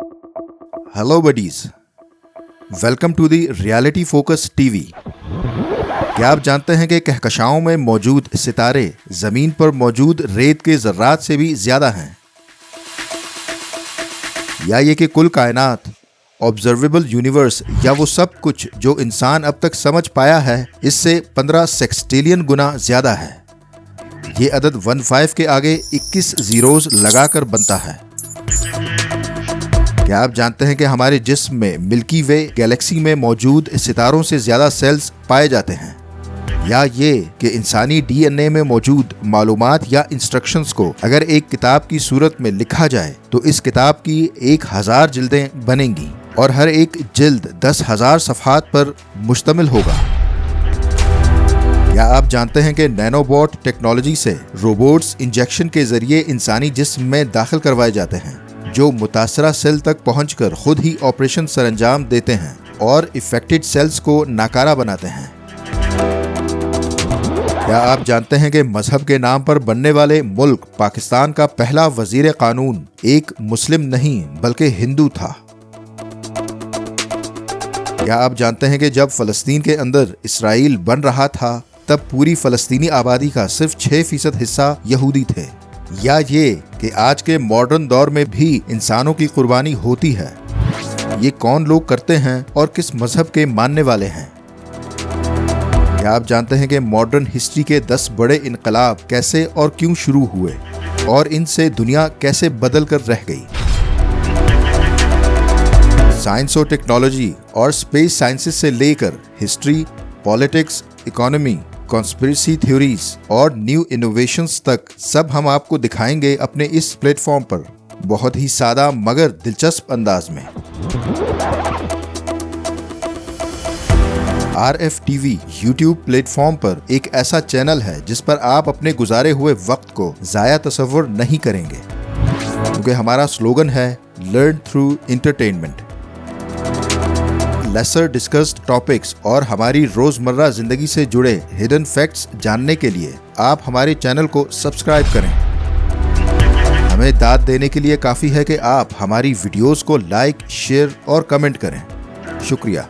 Hello buddies, welcome to the reality focus TV. क्या आप जानते हैं कि कहकशाओं में मौजूद सितारे जमीन पर मौजूद रेत के जर्रात से भी ज्यादा हैं? या ये कि कुल कायनात, ऑब्जर्वेबल यूनिवर्स या वो सब कुछ जो इंसान अब तक समझ पाया है, इससे 15 सेक्सटिलियन गुना ज्यादा है। ये अदद 15 के आगे 21 जीरोज लगाकर बनता है। क्या आप जानते हैं कि हमारे जिस्म में मिल्की वे गैलेक्सी में मौजूद सितारों से ज्यादा सेल्स पाए जाते हैं? या ये कि इंसानी डीएनए में मौजूद मालूमात या इंस्ट्रक्शंस को अगर एक किताब की सूरत में लिखा जाए तो इस किताब की 1000 जिल्दें बनेंगी और हर एक जिल्द 10,000 सफ़हात पर मुश्तमिल होगा। क्या आप जानते हैं कि नैनोबॉट टेक्नोलॉजी से रोबोट्स इंजेक्शन के जरिए इंसानी जिस्म में दाखिल करवाए जाते हैं, जो मुतासरा सेल तक पहुंचकर खुद ही ऑपरेशन सरअंजाम देते हैं और इफेक्टेड सेल्स को नाकारा बनाते हैं? क्या आप जानते हैं कि मजहब के नाम पर बनने वाले मुल्क पाकिस्तान का पहला वजीर कानून एक मुस्लिम नहीं बल्कि हिंदू था? क्या आप जानते हैं कि जब फलस्तीन के अंदर इसराइल बन रहा था तब पूरी फलस्तीनी आबादी का सिर्फ 6% हिस्सा यहूदी थे? या ये कि आज के मॉडर्न दौर में भी इंसानों की कुर्बानी होती है? ये कौन लोग करते हैं और किस मजहब के मानने वाले हैं? क्या आप जानते हैं कि मॉडर्न हिस्ट्री के 10 बड़े इनकलाब कैसे और क्यों शुरू हुए और इनसे दुनिया कैसे बदल कर रह गई? साइंस और टेक्नोलॉजी और स्पेस साइंसेस से लेकर history, politics, economy, conspiracy theories और न्यू इनोवेशंस तक सब हम आपको दिखाएंगे अपने इस प्लेटफॉर्म पर, बहुत ही सादा मगर दिलचस्प अंदाज में। RFTV YouTube प्लेटफॉर्म पर एक ऐसा चैनल है जिस पर आप अपने गुजारे हुए वक्त को जाया तसव्वुर नहीं करेंगे, क्योंकि हमारा स्लोगन है learn through entertainment. Lesser discussed topics और हमारी रोजमर्रा जिंदगी से जुड़े हिडन फैक्ट्स जानने के लिए आप हमारे चैनल को सब्सक्राइब करें। हमें दाद देने के लिए काफी है कि आप हमारी वीडियोस को लाइक, शेयर और कमेंट करें। शुक्रिया।